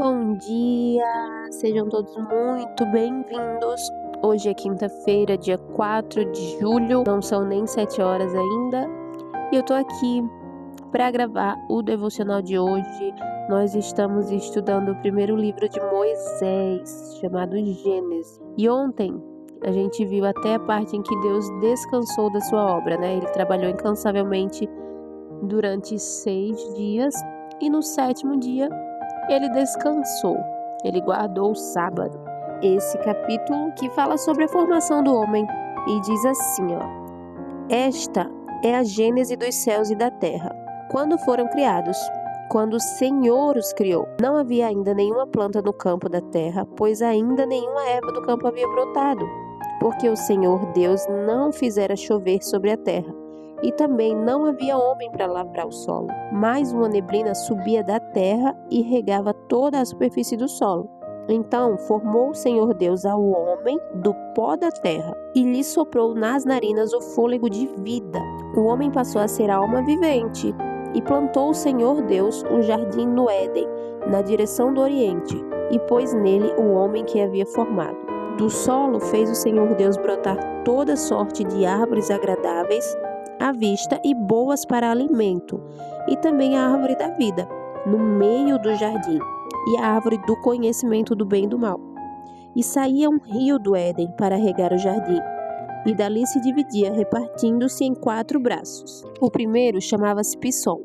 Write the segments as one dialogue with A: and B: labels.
A: Bom dia! Sejam todos muito bem-vindos. Hoje é quinta-feira, dia 4 de julho, não são nem 7 horas ainda, e eu tô aqui para gravar o devocional de hoje. Nós estamos estudando o primeiro livro de Moisés, chamado Gênesis. E ontem a gente viu até a parte em que Deus descansou da sua obra, né? Ele trabalhou incansavelmente durante 6 dias e no 7º dia ele descansou, ele guardou o sábado. Esse capítulo que fala sobre a formação do homem e diz assim, Esta é a gênese dos céus e da terra, quando foram criados, quando o Senhor os criou. Não havia ainda nenhuma planta no campo da terra, pois ainda nenhuma erva do campo havia brotado, porque o Senhor Deus não fizera chover sobre a terra. E também não havia homem para lavrar o solo, mas uma neblina subia da terra e regava toda a superfície do solo. Então formou o Senhor Deus ao homem do pó da terra e lhe soprou nas narinas o fôlego de vida. O homem passou a ser alma vivente e plantou o Senhor Deus um jardim no Éden, na direção do Oriente, e pôs nele o homem que havia formado. Do solo fez o Senhor Deus brotar toda sorte de árvores agradáveis à vista e boas para alimento, e também a árvore da vida, no meio do jardim, e a árvore do conhecimento do bem e do mal. E saía um rio do Éden para regar o jardim, e dali se dividia, repartindo-se em 4 braços. O primeiro chamava-se Pissom.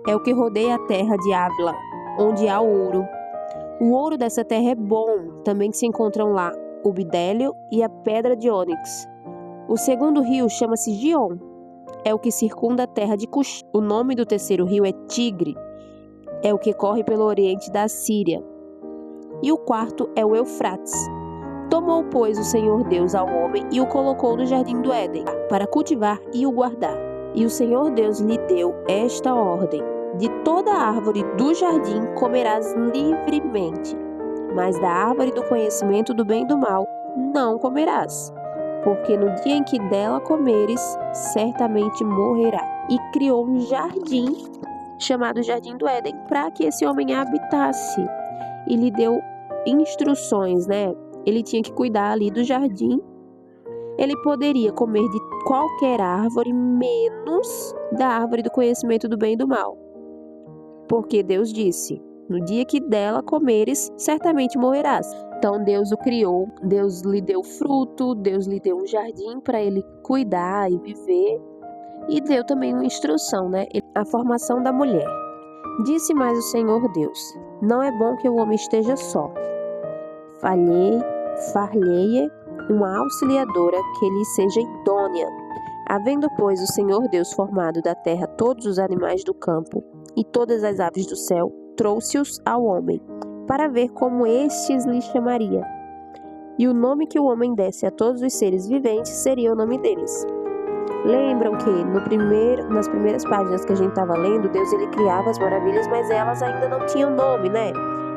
A: É o que rodeia a terra de Ávila, onde há ouro. O ouro dessa terra é bom, também se encontram lá o bidélio e a pedra de ônix. O segundo rio chama-se Gion. É o que circunda a terra de Cush. O nome do terceiro rio é Tigre. É o que corre pelo oriente da Síria. E o quarto é o Eufrates. Tomou, pois, o Senhor Deus ao homem e o colocou no jardim do Éden, para cultivar e o guardar. E o Senhor Deus lhe deu esta ordem: de toda a árvore do jardim comerás livremente, mas da árvore do conhecimento do bem e do mal não comerás, porque no dia em que dela comeres, certamente morrerá. E criou um jardim, chamado Jardim do Éden, para que esse homem habitasse. E lhe deu instruções, Ele tinha que cuidar ali do jardim. Ele poderia comer de qualquer árvore, menos da árvore do conhecimento do bem e do mal. Porque Deus disse: no dia que dela comeres, certamente morrerás. Então Deus o criou, Deus lhe deu fruto, Deus lhe deu um jardim para ele cuidar e viver. E deu também uma instrução, A formação da mulher. Disse mais o Senhor Deus: não é bom que o homem esteja só. Far-lhe uma auxiliadora que lhe seja idônea. Havendo, pois, o Senhor Deus formado da terra todos os animais do campo e todas as aves do céu, trouxe-os ao homem, para ver como estes lhe chamaria. E o nome que o homem desse a todos os seres viventes seria o nome deles. Lembram que nas primeiras páginas que a gente estava lendo, Deus ele criava as maravilhas, mas elas ainda não tinham nome,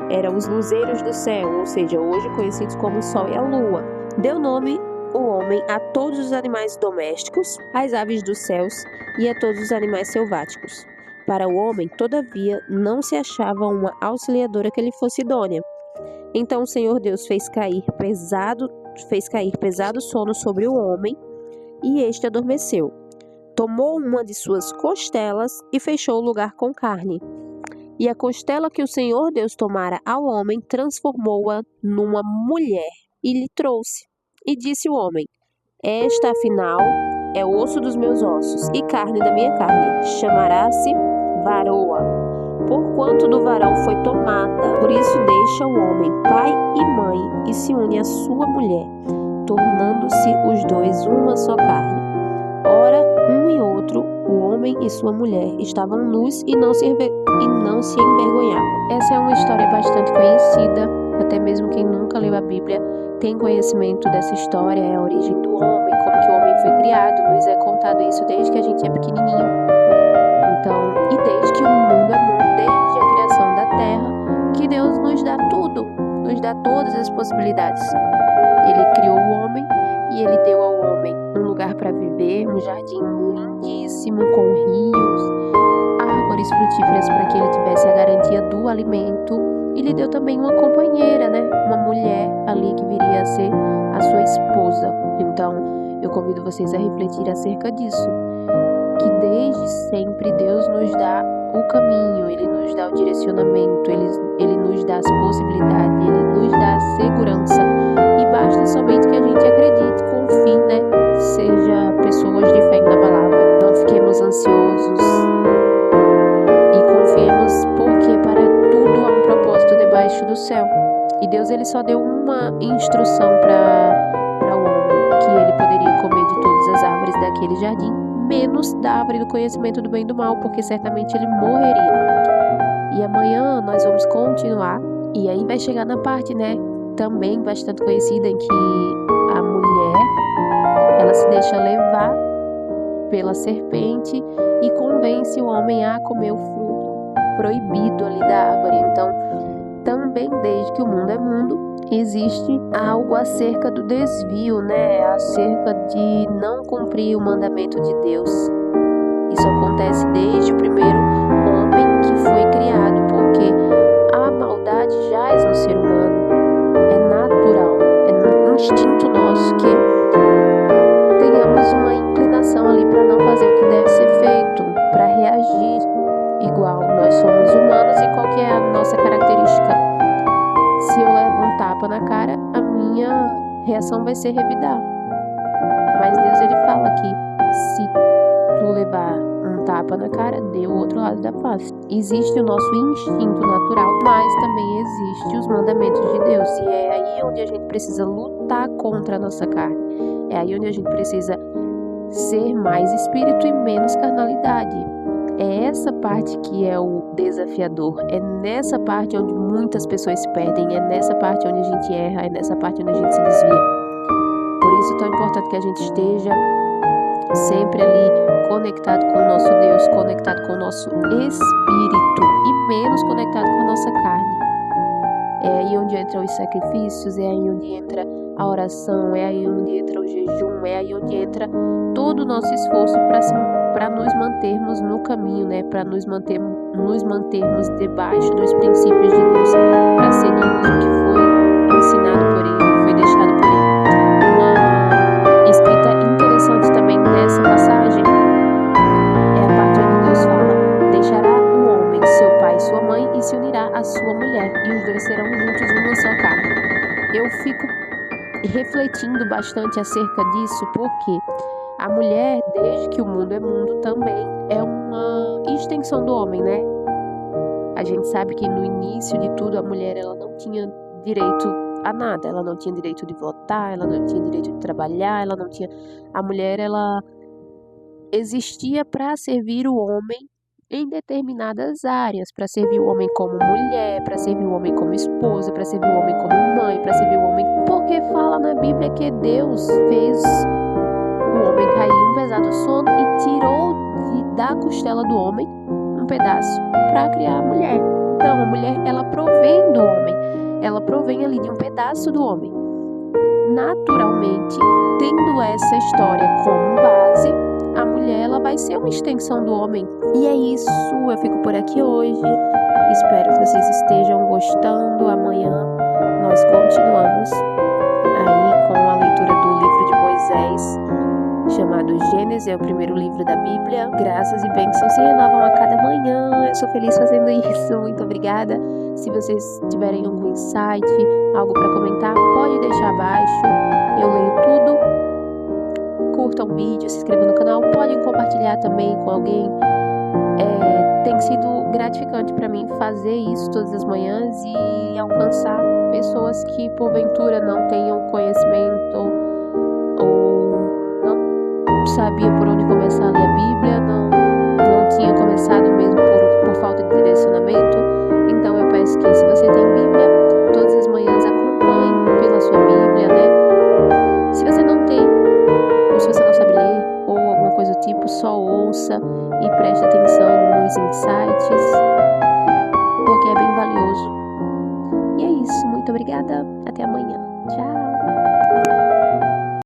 A: Eram os luzeiros do céu, ou seja, hoje conhecidos como o sol e a lua. Deu nome o homem a todos os animais domésticos, às aves dos céus e a todos os animais selváticos. Para o homem, todavia, não se achava uma auxiliadora que lhe fosse idônea. Então o Senhor Deus fez cair pesado sono sobre o homem, e este adormeceu. Tomou uma de suas costelas e fechou o lugar com carne. E a costela que o Senhor Deus tomara ao homem, transformou-a numa mulher e lhe trouxe. E disse o homem: esta, afinal, é osso dos meus ossos e carne da minha carne. Chamará-se varoa, porquanto do varão foi tomada. Por isso deixa o homem pai e mãe e se une à sua mulher, tornando-se os dois uma só carne. Ora, um e outro, o homem e sua mulher, estavam nus e não se envergonhavam. Essa é uma história bastante conhecida, até mesmo quem nunca leu a Bíblia tem conhecimento dessa história, é a origem do homem, como que o homem foi criado, nos é contado isso desde que a gente é pequenininho. Então, e desde que o mundo é mundo, desde a criação da terra, que Deus nos dá tudo, nos dá todas as possibilidades. Ele criou o homem e ele deu ao homem um lugar para viver, um jardim lindíssimo com rios, árvores frutíferas para que ele tivesse a garantia do alimento e lhe deu também uma companheira, né? Uma mulher ali que viria a ser a sua esposa. Então, eu convido vocês a refletir acerca disso, que desde sempre Deus nos dá o caminho, Ele nos dá o direcionamento, Ele nos dá as possibilidades, Ele nos dá a segurança, e basta somente que a gente acredite, confie, né? Seja pessoas de fé inabalável. Não fiquemos ansiosos e confiemos, porque para tudo há um propósito debaixo do céu. E Deus, Ele só deu uma instrução para o homem, que ele poderia comer de todas as árvores daquele jardim, menos da árvore do conhecimento do bem e do mal, porque certamente ele morreria. E amanhã nós vamos continuar, e aí vai chegar na parte, né, também bastante conhecida, em que a mulher, ela se deixa levar pela serpente e convence o homem a comer o fruto proibido ali da árvore. Então, também desde que o mundo é mundo, existe algo acerca do desvio, né? Acerca de não cumprir o mandamento de Deus. Isso acontece desde o primeiro homem que foi criado, porque a maldade jaz no ser humano. É natural, é um instinto nosso que tenhamos uma inclinação ali para não fazer o que deve ser feito, para reagir igual. Nós somos humanos, e qual que é a nossa característica? Se eu levo um tapa na cara, a minha reação vai ser revidar. Mas Deus, Ele fala que se tu levar um tapa na cara, dê o outro lado da face. Existe o nosso instinto natural, mas também existe os mandamentos de Deus. E é aí onde a gente precisa lutar contra a nossa carne. É aí onde a gente precisa ser mais espírito e menos carnalidade. É essa parte que é o desafiador. É nessa parte onde muitas pessoas se perdem. É nessa parte onde a gente erra. É nessa parte onde a gente se desvia. Por isso é tão importante que a gente esteja sempre ali conectado com o nosso Deus, conectado com o nosso espírito e menos conectado com a nossa carne. É aí onde entram os sacrifícios, é aí onde entra a oração, é aí onde entra o jejum, é aí onde entra todo o nosso esforço para nos mantermos no caminho, né? Para nos mantermos debaixo dos princípios de Deus, para seguirmos o que foi ensinado por Ele, foi deixado por Ele. Uma escrita interessante também dessa passagem é a parte onde Deus fala: deixará o homem seu pai e sua mãe e se unirá à sua mulher, e os dois serão juntos uma só carne. Eu fico refletindo bastante acerca disso, porque a mulher, desde que o mundo é mundo, também é uma extensão do homem, né? A gente sabe que no início de tudo a mulher, ela não tinha direito a nada. Ela não tinha direito de votar, ela não tinha direito de trabalhar, ela não tinha... A mulher, ela existia para servir o homem em determinadas áreas, para servir o homem como mulher, para servir o homem como esposa, para servir o homem como mãe, para servir o homem... Porque fala na Bíblia que Deus fez o homem cair em um pesado sono e tirou da costela do homem um pedaço para criar a mulher. Então, a mulher, ela provém do homem, ela provém ali de um pedaço do homem. Naturalmente, tendo essa história como base, a mulher, ela vai ser uma extensão do homem. E é isso, eu fico por aqui hoje. Espero que vocês estejam gostando. Amanhã nós continuamos aí com a leitura do livro de Moisés, chamado Gênesis, é o primeiro livro da Bíblia. Graças e bênçãos se renovam a cada manhã. Eu sou feliz fazendo isso. Muito obrigada. Se vocês tiverem algum insight, algo para comentar, pode deixar abaixo. Eu leio tudo. Curtam o vídeo, se inscrevam no canal. Podem compartilhar também com alguém. Tem sido gratificante para mim fazer isso todas as manhãs e alcançar pessoas que porventura não tenham conhecimento ou não sabia por onde começar a ler a Bíblia, não tinha começado mesmo por falta de direcionamento. Então eu peço que, se você tem Bíblia, todas as manhãs acompanhe pela sua Bíblia, né? Se você não tem, ou se você não sabe ler, ou alguma coisa do tipo, só ouça e preste atenção nos insights, porque é bem valioso. E é isso, muito obrigada, até amanhã. Tchau!